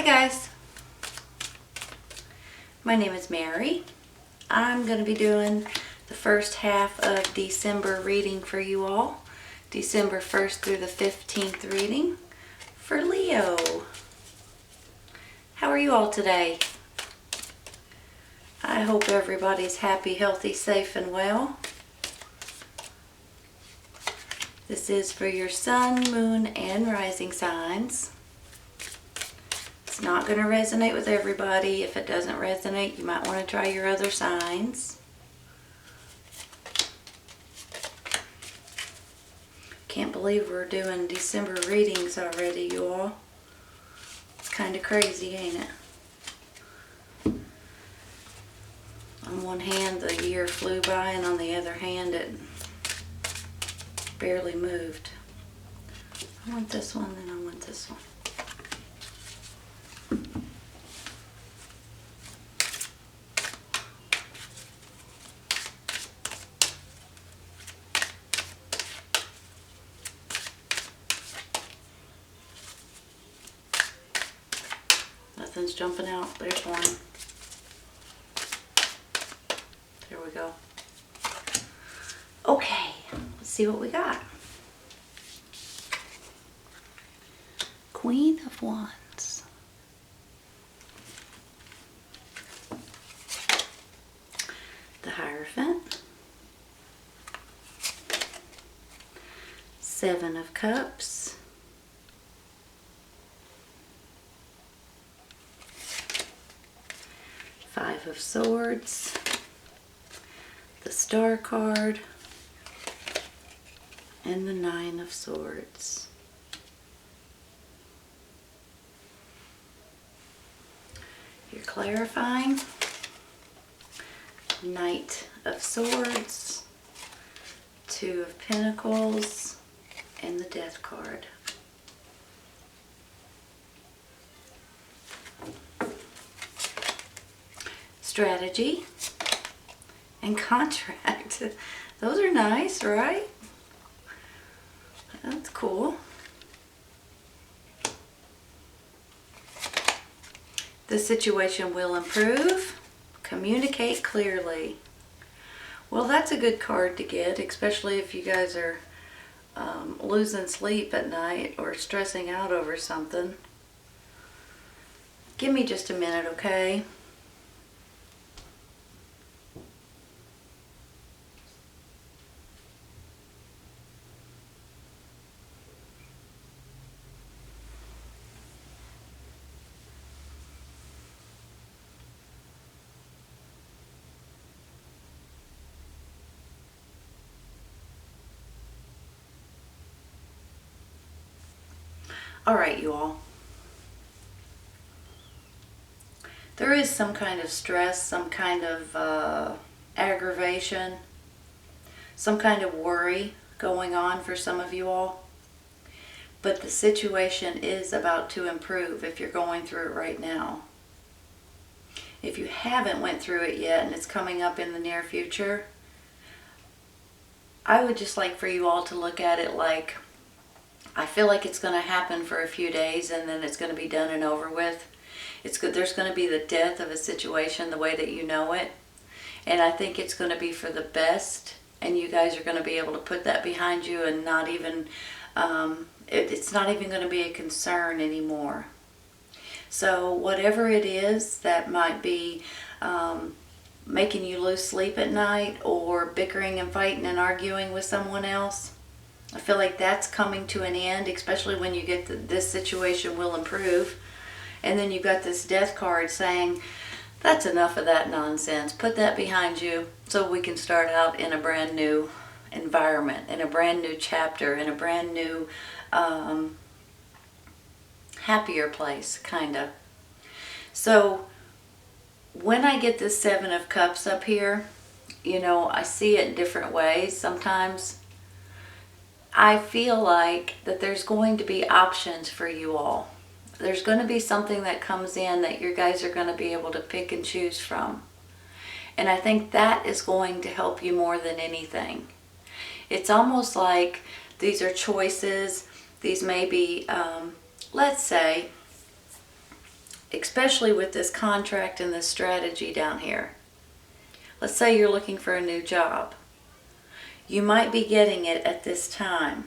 Hi guys, my name is Mary. I'm going to be doing the first half of December reading for you all. December 1st through the 15th reading for Leo. How are you all today? I hope everybody's happy, healthy, safe, and well. This is for your sun, moon, and rising signs. It's not going to resonate with everybody. If it doesn't resonate, you might want to try your other signs. Can't believe we're doing December readings already, you all. It's kind of crazy, ain't it? On one hand, the year flew by, and on the other hand, it barely moved. I want this one, and I want this one. Nothing's jumping out. There's one. There we go. Okay, let's see what we got. Queen of Wands. The Hierophant. Seven of Cups. Five of Swords. The Star card. And the Nine of Swords. You're clarifying. Knight of Swords, Two of Pentacles, and the Death card. Strategy and contract. Those are nice, right? That's cool. The situation will improve. Communicate clearly. Well, that's a good card to get, especially if you guys are losing sleep at night or stressing out over something. Give me just a minute, okay? All right, you all. There is some kind of stress, some kind of aggravation, some kind of worry going on for some of you all. But the situation is about to improve if you're going through it right now. If you haven't went through it yet and it's coming up in the near future, I would just like for you all to look at it like, I feel like it's going to happen for a few days and then it's going to be done and over with. It's good. There's going to be the death of a situation the way that you know it. And I think it's going to be for the best. And you guys are going to be able to put that behind you and not even, it's not even going to be a concern anymore. So whatever it is that might be making you lose sleep at night or bickering and fighting and arguing with someone else, I feel like that's coming to an end, especially when you get this situation will improve. And then you've got this Death card saying, that's enough of that nonsense. Put that behind you so we can start out in a brand new environment, in a brand new chapter, in a brand new happier place, kind of. So when I get this Seven of Cups up here, you know, I see it in different ways sometimes. I feel like that there's going to be options for you all. There's going to be something that comes in that you guys are going to be able to pick and choose from. And I think that is going to help you more than anything. It's almost like these are choices. These may be, let's say, especially with this contract and this strategy down here. Let's say you're looking for a new job. You might be getting it at this time.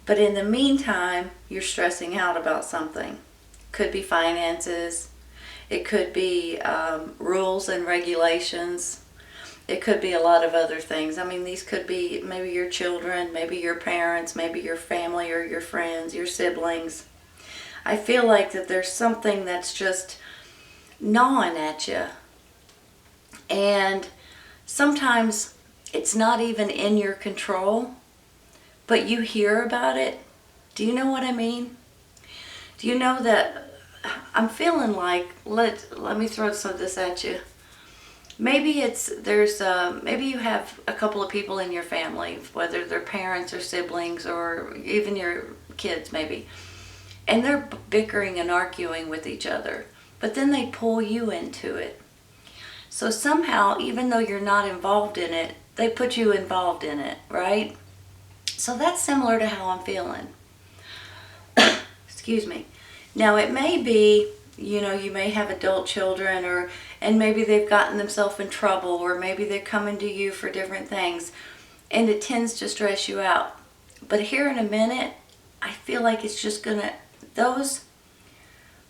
But in the meantime, you're stressing out about something. Could be finances. It could be rules and regulations. It could be a lot of other things. I mean, these could be maybe your children, maybe your parents, maybe your family or your friends, your siblings. I feel like that there's something that's just gnawing at you. And sometimes it's not even in your control, but you hear about it. Do you know what I mean? Do you know that I'm feeling like, let me throw some of this at you. Maybe maybe you have a couple of people in your family, whether they're parents or siblings or even your kids maybe, and they're bickering and arguing with each other, but then they pull you into it. So somehow, even though you're not involved in it, they put you involved in it, right? So that's similar to how I'm feeling. Excuse me. Now it may be, you may have adult children and maybe they've gotten themselves in trouble, or maybe they're coming to you for different things, and it tends to stress you out. But here in a minute, I feel like it's just those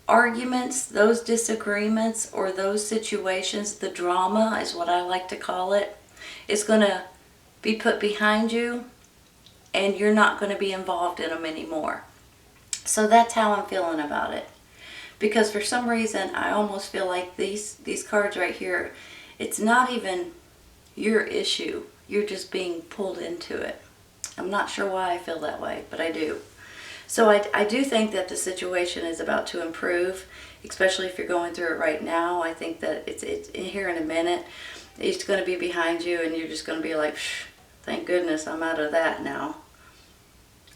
arguments, those disagreements, or those situations, the drama is what I like to call it, is going to be put behind you, and you're not going to be involved in them anymore. So that's how I'm feeling about it. Because for some reason, I almost feel like these cards right here, it's not even your issue. You're just being pulled into it. I'm not sure why I feel that way, but I do. So I do think that the situation is about to improve, especially if you're going through it right now. I think that it's here in a minute. It's going to be behind you, and you're just going to be like, thank goodness I'm out of that now.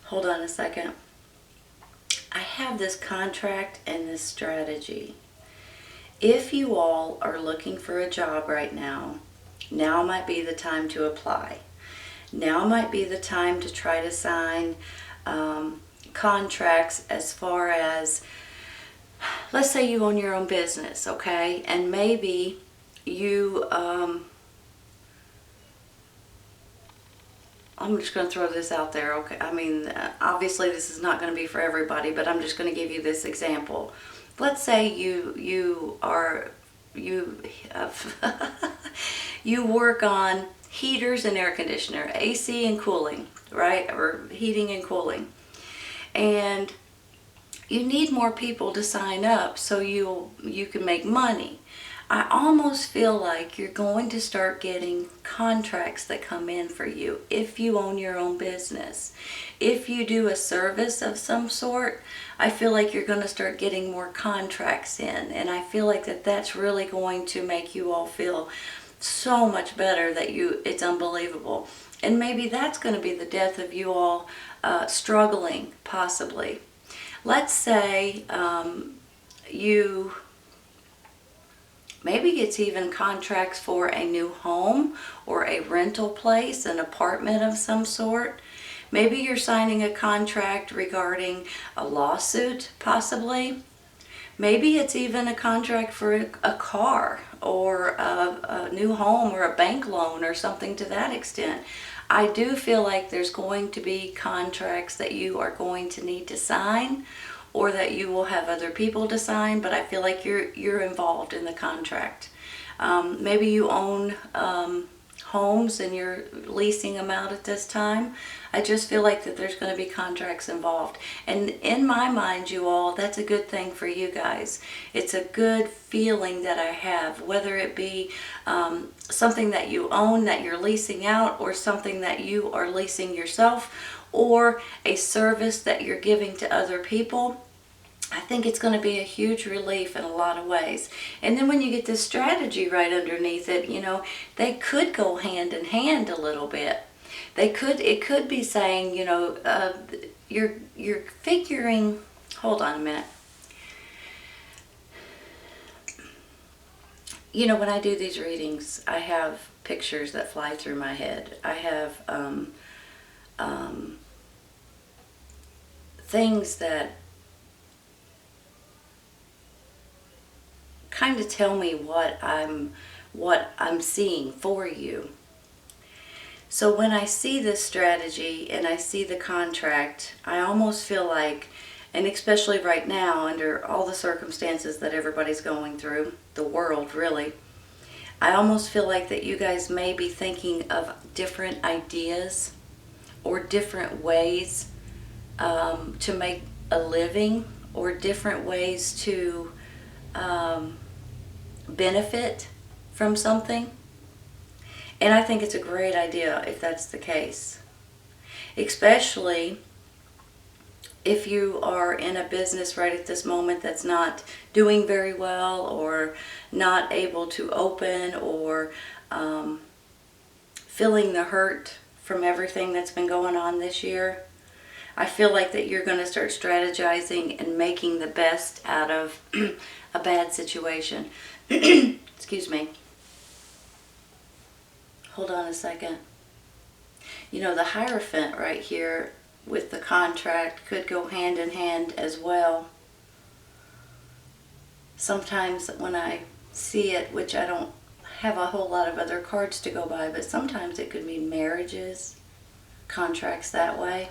Hold on a second. I have this contract and this strategy. If you all are looking for a job right now, now might be the time to apply. Now might be the time to try to sign contracts as far as, let's say you own your own business, okay? And maybe you, I'm just going to throw this out there, okay? I mean, obviously this is not going to be for everybody, but I'm just going to give you this example. Let's say you work on heaters and air conditioner, AC and cooling, right? Or heating and cooling. And you need more people to sign up so you can make money. I almost feel like you're going to start getting contracts that come in for you if you own your own business. If you do a service of some sort, I feel like you're going to start getting more contracts in. And I feel like that's really going to make you all feel so much better that it's unbelievable. And maybe that's going to be the death of you all struggling, possibly. Let's say maybe it's even contracts for a new home or a rental place, an apartment of some sort. Maybe you're signing a contract regarding a lawsuit, possibly. Maybe it's even a contract for a car or a new home or a bank loan or something to that extent. I do feel like there's going to be contracts that you are going to need to sign, or that you will have other people to sign, but I feel like you're involved in the contract. Maybe you own homes and you're leasing them out at this time. I just feel like that there's going to be contracts involved. And in my mind, you all, that's a good thing for you guys. It's a good feeling that I have, whether it be something that you own that you're leasing out, or something that you are leasing yourself, or a service that you're giving to other people. I think it's going to be a huge relief in a lot of ways. And then when you get this strategy right underneath it, they could go hand in hand a little bit. It could be saying, you're figuring, hold on a minute. When I do these readings, I have pictures that fly through my head. I have things that kind of tell me what I'm seeing for you. So when I see this strategy and I see the contract, I almost feel like, and especially right now under all the circumstances that everybody's going through, the world really, I almost feel like that you guys may be thinking of different ideas or different ways to make a living, or different ways to benefit from something. And I think it's a great idea if that's the case. Especially if you are in a business right at this moment that's not doing very well, or not able to open, or feeling the hurt from everything that's been going on this year. I feel like that you're going to start strategizing and making the best out of a bad situation. Excuse me. Hold on a second. You know, the Hierophant right here with the contract could go hand in hand as well. Sometimes when I see it, which I don't have a whole lot of other cards to go by, but sometimes it could mean marriages, contracts that way.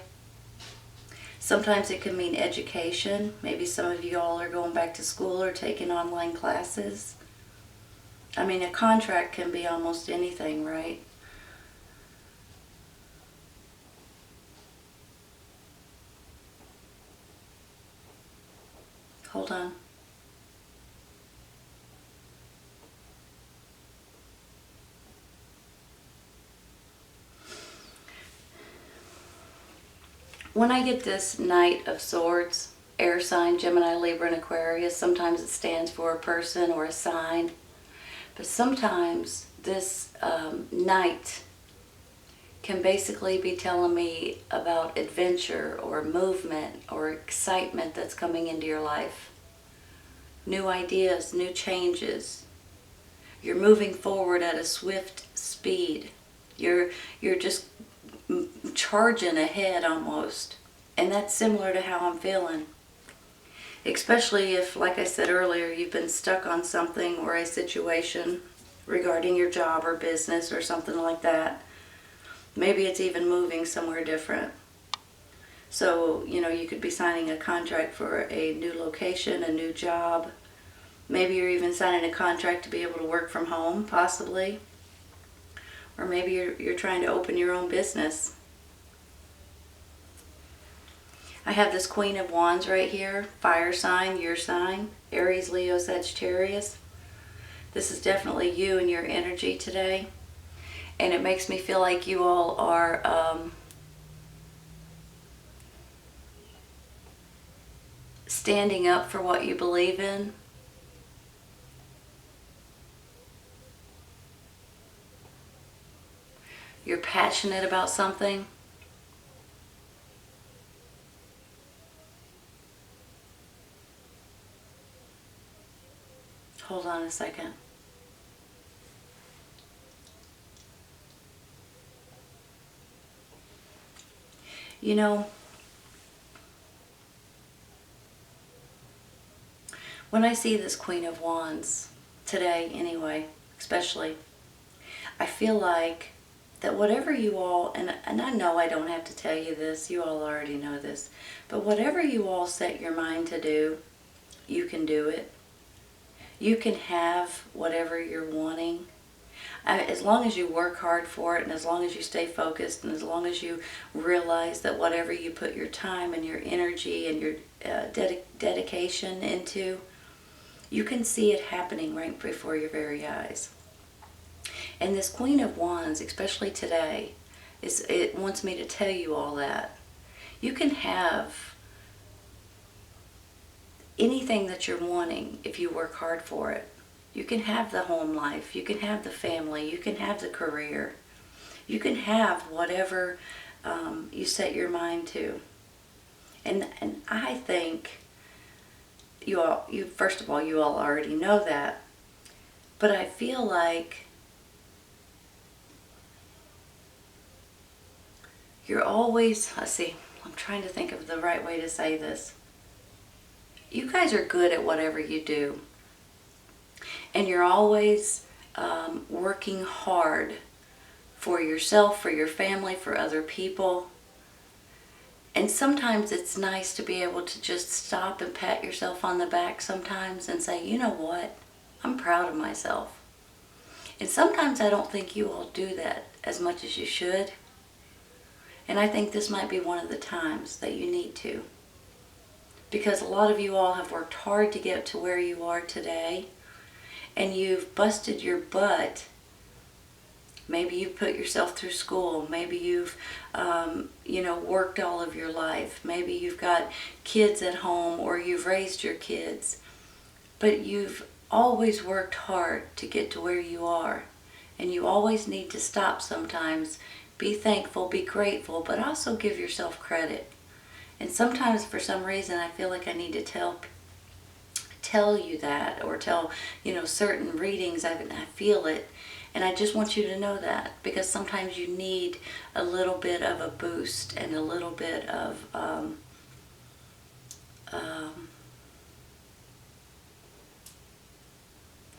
Sometimes it could mean education. Maybe some of you all are going back to school or taking online classes. I mean, a contract can be almost anything, right? Hold on. When I get this Knight of Swords, air sign, Gemini, Libra, and Aquarius, sometimes it stands for a person or a sign. But sometimes this Knight can basically be telling me about adventure or movement or excitement that's coming into your life. New ideas, new changes. You're moving forward at a swift speed. You're just charging ahead almost. And that's similar to how I'm feeling. Especially if, like I said earlier, you've been stuck on something or a situation regarding your job or business or something like that. Maybe it's even moving somewhere different. So, you know, you could be signing a contract for a new location, a new job. Maybe you're even signing a contract to be able to work from home, possibly. Or maybe you're trying to open your own business. I have this Queen of Wands right here, fire sign, your sign, Aries, Leo, Sagittarius. This is definitely you and your energy today. And it makes me feel like you all are standing up for what you believe in. You're passionate about something. Hold on a second. You know, when I see this Queen of Wands today anyway, especially, I feel like that whatever you all, and I know I don't have to tell you this, you all already know this, but whatever you all set your mind to do, you can do it. You can have whatever you're wanting. As long as you work hard for it, and as long as you stay focused, and as long as you realize that whatever you put your time and your energy and your dedication into, you can see it happening right before your very eyes. And this Queen of Wands, especially today, it wants me to tell you all that. You can have anything that you're wanting if you work hard for it. You can have the home life, you can have the family, you can have the career. You can have whatever you set your mind to. And I think first of all, you all already know that. But I feel like you're always, I'm trying to think of the right way to say this. You guys are good at whatever you do. and you're always working hard for yourself, for your family, for other people. And sometimes it's nice to be able to just stop and pat yourself on the back sometimes and say, you know what, I'm proud of myself. And sometimes I don't think you all do that as much as you should. And I think this might be one of the times that you need to. Because a lot of you all have worked hard to get to where you are today. And you've busted your butt. Maybe you've put yourself through school. Maybe you've, worked all of your life. Maybe you've got kids at home or you've raised your kids. But you've always worked hard to get to where you are. And you always need to stop sometimes. Be thankful, be grateful, but also give yourself credit. And sometimes for some reason I feel like I need to tell you that, or tell, certain readings, I feel it. And I just want you to know that, because sometimes you need a little bit of a boost and a little bit of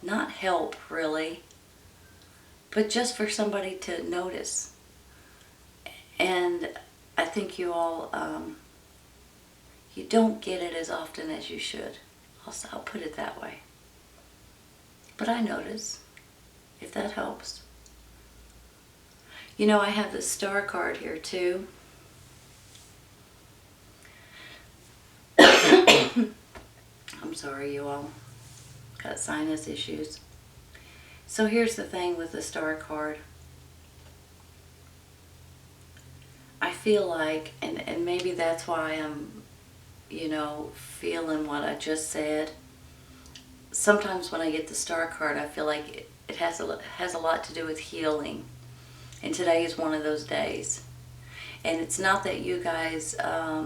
not help really, but just for somebody to notice. And I think you all, you don't get it as often as you should. I'll put it that way. But I notice, if that helps. I have this star card here too. I'm sorry, you all. Got sinus issues. So here's the thing with the star card. I feel like, and maybe that's why I'm, feeling what I just said. Sometimes when I get the star card, I feel like it has a lot to do with healing. And today is one of those days. And it's not that you guys are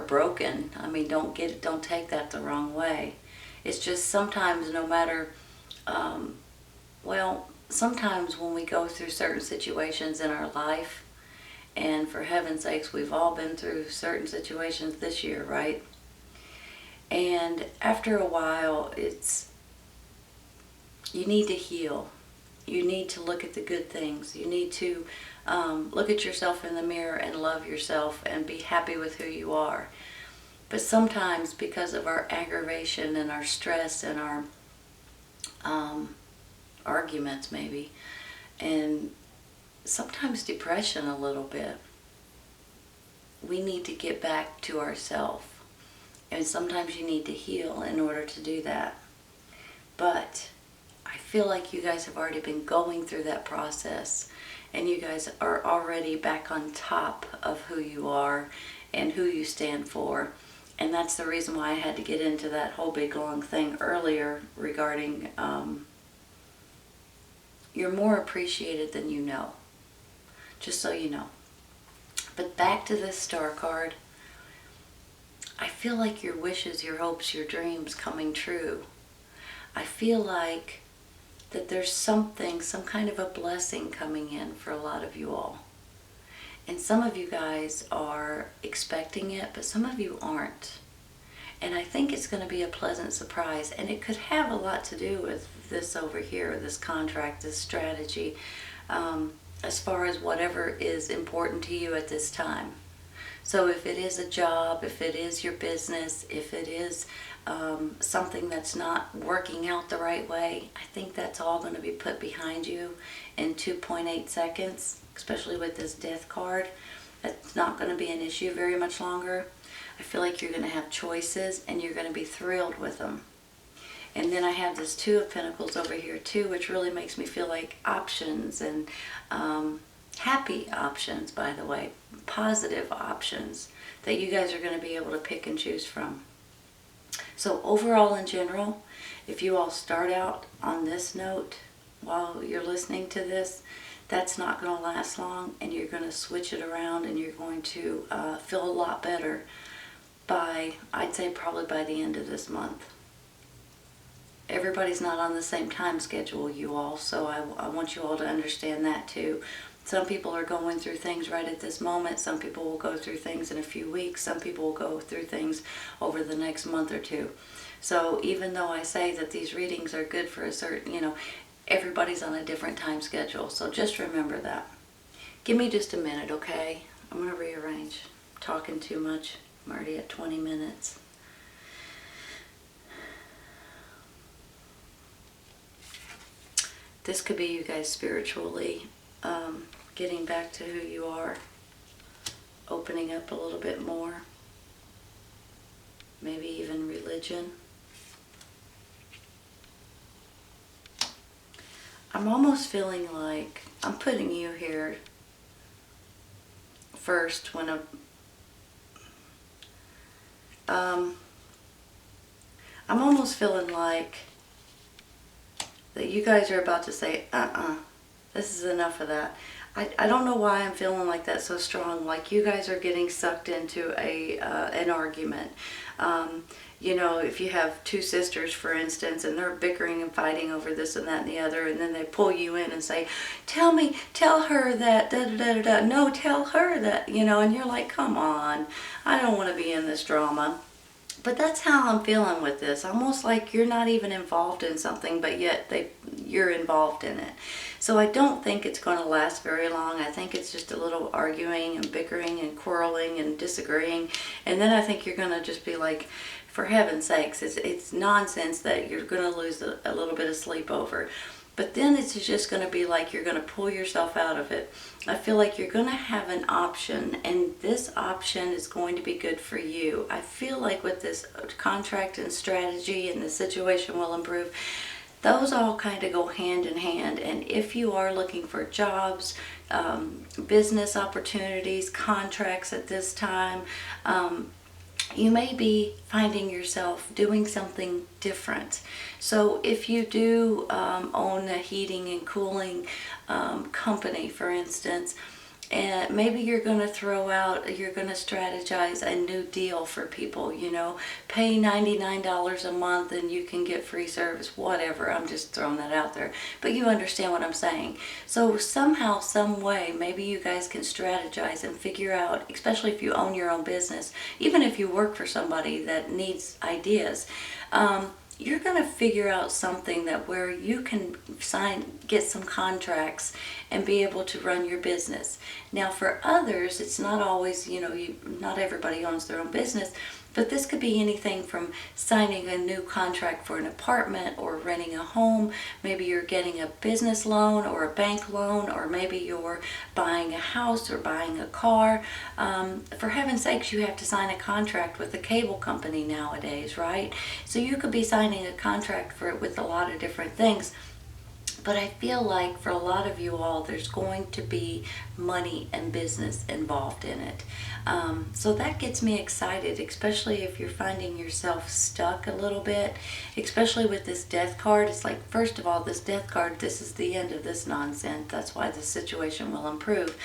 broken. I mean, don't take that the wrong way. It's just sometimes, no matter, sometimes when we go through certain situations in our life, and for heaven's sakes, we've all been through certain situations this year, right? And after a while, you need to heal. You need to look at the good things. You need to look at yourself in the mirror and love yourself and be happy with who you are. But sometimes, because of our aggravation and our stress and our arguments maybe, and sometimes depression a little bit, we need to get back to ourselves. And sometimes you need to heal in order to do that. But I feel like you guys have already been going through that process, and you guys are already back on top of who you are and who you stand for. And that's the reason why I had to get into that whole big long thing earlier regarding you're more appreciated than you know. Just so you know. But back to this star card. I feel like your wishes, your hopes, your dreams coming true. I feel like that there's some kind of a blessing coming in for a lot of you all. And some of you guys are expecting it, but some of you aren't. And I think it's going to be a pleasant surprise. And it could have a lot to do with this over here, this contract, this strategy, as far as whatever is important to you at this time. So if it is a job, if it is your business, if it is something that's not working out the right way, I think that's all going to be put behind you in 2.8 seconds, especially with this death card. That's not going to be an issue very much longer. I feel like you're going to have choices and you're going to be thrilled with them. And then I have this Two of Pentacles over here too, which really makes me feel like options and happy options, by the way, positive options that you guys are going to be able to pick and choose from. So overall, in general, if you all start out on this note while you're listening to this, that's not going to last long, and you're going to switch it around, and you're going to feel a lot better by, I'd say probably by the end of this month. Everybody's not on the same time schedule, you all, so I want you all to understand that too. Some people are going through things right at this moment. Some people will go through things in a few weeks. Some people will go through things over the next month or two. So even though I say that these readings are good for a certain, everybody's on a different time schedule. So just remember that. Give me just a minute, okay? I'm going to rearrange. I'm talking too much. I'm already at 20 minutes. This could be you guys spiritually getting back to who you are, opening up a little bit more, maybe even religion. I'm almost feeling like I'm putting you here first when I'm almost feeling like that you guys are about to say, this is enough of that. I don't know why I'm feeling like that so strong, like you guys are getting sucked into an argument. If you have two sisters, for instance, and they're bickering and fighting over this and that and the other, and then they pull you in and say, tell her that, da-da-da-da-da, no, tell her that, and you're like, come on, I don't want to be in this drama. But that's how I'm feeling with this. Almost like you're not even involved in something, but yet you're involved in it. So I don't think it's going to last very long. I think it's just a little arguing and bickering and quarreling and disagreeing. And then I think you're going to just be like, for heaven's sakes, it's nonsense that you're going to lose a little bit of sleep over. But then it's just going to be like you're going to pull yourself out of it. I feel like you're going to have an option, and this option is going to be good for you. I feel like with this contract and strategy and the situation will improve, those all kind of go hand in hand. And if you are looking for jobs, business opportunities, contracts at this time, you may be finding yourself doing something different. So if you do own a heating and cooling company, for instance, and maybe you're going to strategize a new deal for people, pay $99 a month and you can get free service, whatever. I'm just throwing that out there. But you understand what I'm saying. So somehow, some way, maybe you guys can strategize and figure out, especially if you own your own business, even if you work for somebody that needs ideas, you're going to figure out something that where you can get some contracts and be able to run your business. Now for others, it's not always, not everybody owns their own business, but this could be anything from signing a new contract for an apartment or renting a home. Maybe you're getting a business loan or a bank loan, or maybe you're buying a house or buying a car. For heaven's sakes, you have to sign a contract with a cable company nowadays, right? So you could be signing a contract with a lot of different things. But I feel like for a lot of you all, there's going to be money and business involved in it. So that gets me excited, especially if you're finding yourself stuck a little bit, especially with this death card. It's like, first of all, this death card, this is the end of this nonsense. That's why the situation will improve.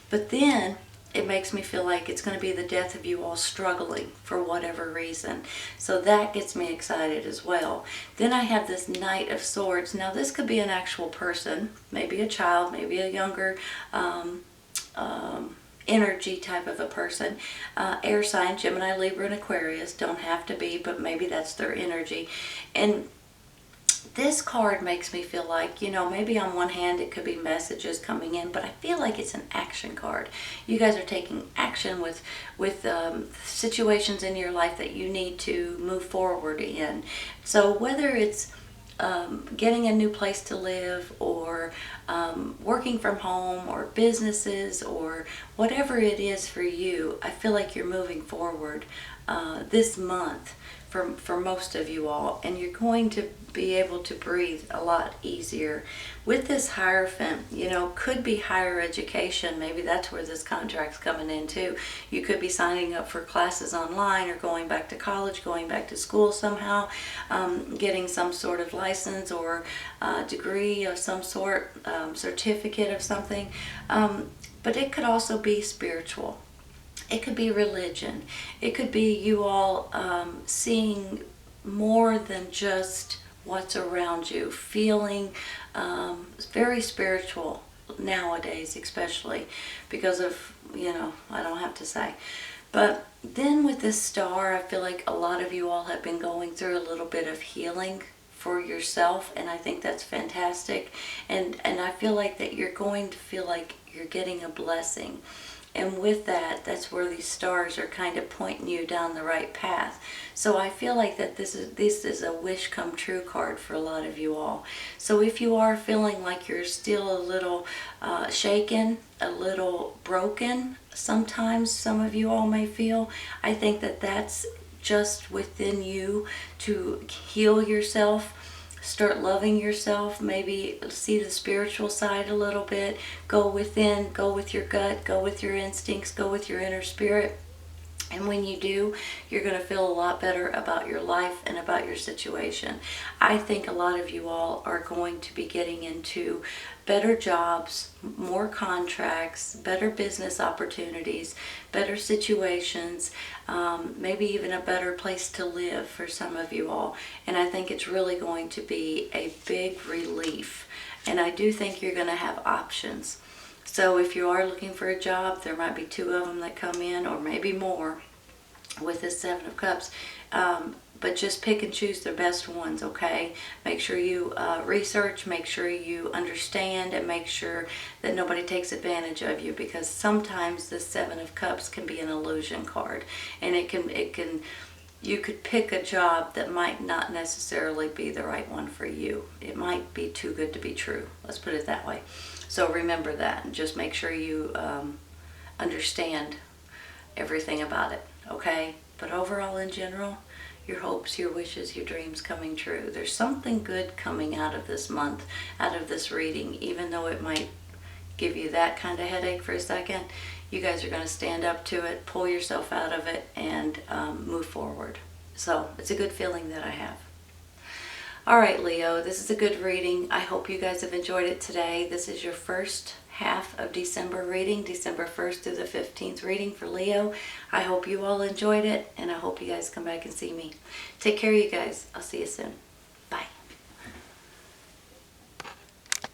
But then it makes me feel like it's going to be the death of you all struggling for whatever reason. So that gets me excited as well. Then I have this Knight of Swords. Now this could be an actual person, maybe a child, maybe a younger energy type of a person. Air sign, Gemini, Libra, and Aquarius. Don't have to be, but maybe that's their energy. And this card makes me feel like, maybe on one hand it could be messages coming in, but I feel like it's an action card. You guys are taking action with situations in your life that you need to move forward in. So whether it's getting a new place to live, or working from home, or businesses, or whatever it is for you, I feel like you're moving forward this month for most of you all, and you're going to be able to breathe a lot easier. With this Hierophant, could be higher education. Maybe that's where this contract's coming in too. You could be signing up for classes online, or going back to college, going back to school somehow, getting some sort of license or degree of some sort, certificate of something. But it could also be spiritual. It could be religion. It could be you all seeing more than just what's around you, feeling very spiritual nowadays, especially because of, I don't have to say. But then with this star, I feel like a lot of you all have been going through a little bit of healing for yourself, and I think that's fantastic. And I feel like that you're going to feel like you're getting a blessing. And with that, that's where these stars are kind of pointing you down the right path. So I feel like that this is a wish come true card for a lot of you all. So if you are feeling like you're still a little shaken, a little broken, sometimes some of you all may feel, I think that that's just within you to heal yourself. Start loving yourself, maybe see the spiritual side a little bit, go within, go with your gut, go with your instincts, go with your inner spirit. And when you do, you're going to feel a lot better about your life and about your situation. I think a lot of you all are going to be getting into better jobs, more contracts, better business opportunities, better situations, maybe even a better place to live for some of you all. And I think it's really going to be a big relief. And I do think you're going to have options. So if you are looking for a job, there might be 2 of them that come in, or maybe more with this 7 of Cups. But just pick and choose the best ones, okay? Make sure you research, make sure you understand, and make sure that nobody takes advantage of you, because sometimes this 7 of Cups can be an illusion card. And you could pick a job that might not necessarily be the right one for you. It might be too good to be true. Let's put it that way. So remember that, and just make sure you understand everything about it, okay? But overall, in general, your hopes, your wishes, your dreams coming true. There's something good coming out of this month, out of this reading, even though it might give you that kind of headache for a second. You guys are going to stand up to it, pull yourself out of it, and move forward. So it's a good feeling that I have. All right, Leo, this is a good reading. I hope you guys have enjoyed it today. This is your first half of December reading, December 1st through the 15th reading for Leo. I hope you all enjoyed it, and I hope you guys come back and see me. Take care, you guys. I'll see you soon.